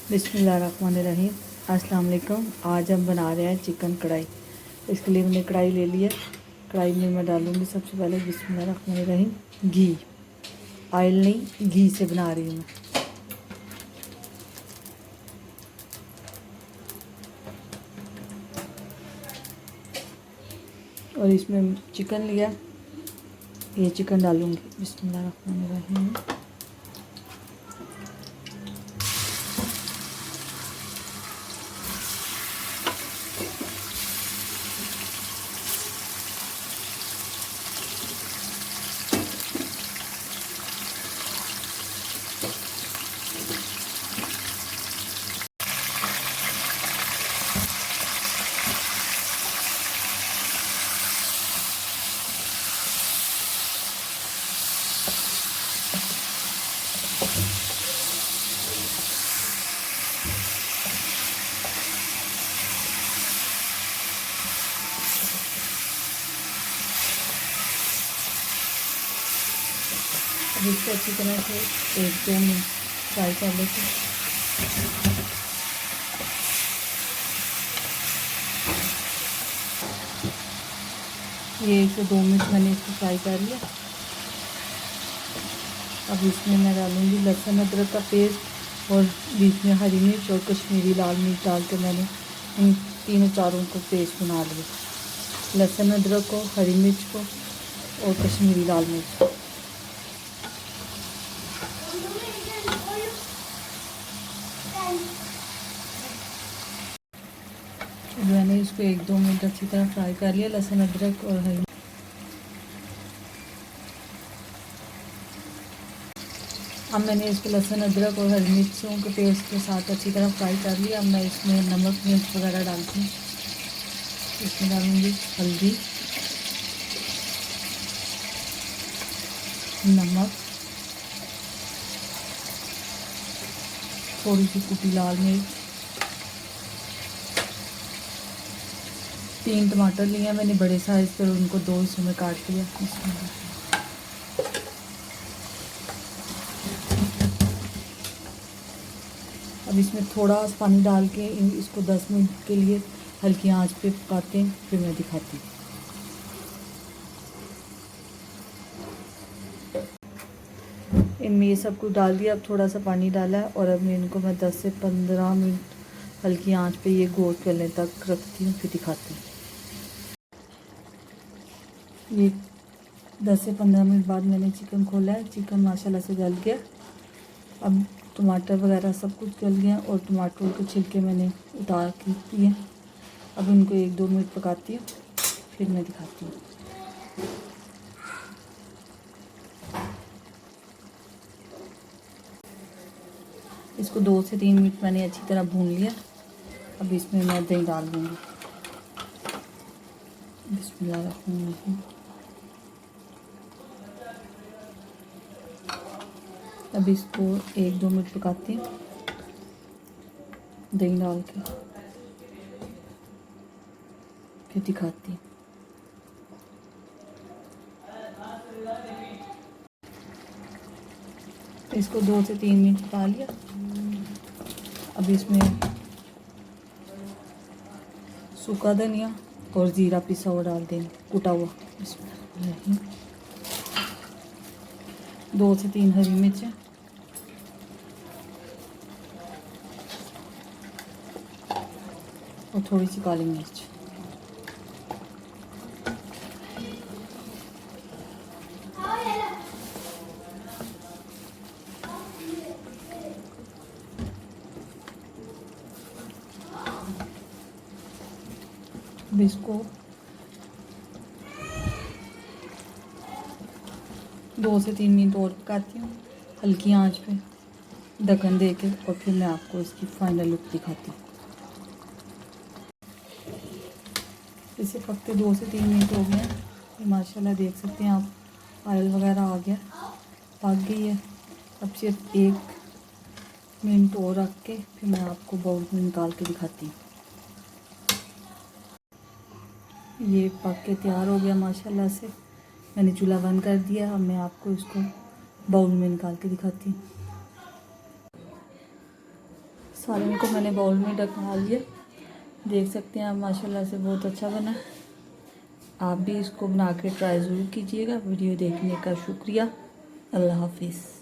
बिस्मिल्लाहिर्रहमानिर्रहीम। अस्सलाम वालेकुम। आज हम बना रहे हैं चिकन कढ़ाई। इसके लिए मैंने कढ़ाई ले ली है। कढ़ाई में मैं डालूँगी सबसे पहले बिस्मिल्लाहिर्रहमानिर्रहीम घी। ऑयल नहीं, घी से बना रही हूँ मैं। और इसमें चिकन लिया, ये चिकन डालूँगी बिस्मिल्लाहिर्रहमानिर्रहीम। इसको अच्छी तरह से 1-2 मिनट फ्राई कर लेते हैं। ये 1 से 2 मिनट मैंने इसको फ्राई कर लिया। अब इसमें मैं डालूँगी लहसुन अदरक का पेस्ट और बीच में हरी मिर्च और कश्मीरी लाल मिर्च डाल के मैंने इन तीनों चारों को पेस्ट बना लिया। लहसुन अदरक को, हरी मिर्च को और कश्मीरी लाल मिर्च को। मैंने इसको 1-2 मिनट अच्छी तरह फ्राई कर लिया, लहसुन अदरक और हरी। अब मैंने इसको लहसुन अदरक और हरी मिर्चों के पेस्ट के साथ अच्छी तरह फ्राई कर लिया। अब मैं इसमें नमक मिर्च वगैरह डालती हूँ। इसमें डालूँगी हल्दी, नमक, थोड़ी सी कुटी लाल मिर्च। 3 टमाटर लिए मैंने बड़े साइज़ पर, उनको 2 हिस्सों में काट लिया। अब इसमें थोड़ा सा पानी डाल के इसको 10 मिनट के लिए हल्की आंच पे पकाते हैं, फिर मैं दिखाती हूँ। इनमें ये सब कुछ डाल दिया। अब थोड़ा सा पानी डाला है और अब मैं इनको 10 से 15 मिनट हल्की आंच पे ये गोश्त गलने तक रखती हूँ, फिर दिखाती हूँ। ये 10 से 15 मिनट बाद मैंने चिकन खोला है। चिकन माशाल्लाह से गल गया। अब टमाटर वगैरह सब कुछ गल गया और टमाटर के छिलके मैंने उतार के दिए। अब इनको 1-2 मिनट पकाती हूँ, फिर मैं दिखाती हूँ। इसको 2 से 3 मिनट मैंने अच्छी तरह भून लिया। अब इसमें मैं दही डाल दूँगी बिस्मिल्लाहिर्रहमानिर्रहीम। अब इसको 1-2 मिनट पकाती हूँ दही डाल के, फिर दिखाती हूँ। इसको 2 से 3 मिनट पका लिया। अब इसमें सूखा धनिया और ज़ीरा पिसा हुआ डाल देंगे, कुटा हुआ। इसमें 2 से 3 हरी मिर्चें और थोड़ी सी काली मिर्च। अब इसको 2 से 3 मिनट और पकाती हूँ हल्की आंच पे ढक्कन दे के, और फिर मैं आपको इसकी फाइनल लुक दिखाती हूँ। इसे पकते 2 से 3 मिनट हो गए हैं। ये माशाल्लाह देख सकते हैं आप, ऑयल वगैरह आ गया, पक गई है। अब सिर्फ 1 मिनट और रख के फिर मैं आपको बाउल में निकाल के दिखाती हूँ। ये पक के तैयार हो गया माशाल्लाह से। मैंने चूल्हा बंद कर दिया। अब मैं आपको इसको बाउल में निकाल के दिखाती हूँ। सालन को मैंने बाउल में ढका लिया। देख सकते हैं आप, माशाल्लाह से बहुत अच्छा बना। आप भी इसको बना के ट्राई ज़रूर कीजिएगा। वीडियो देखने का शुक्रिया। अल्लाह हाफिज़।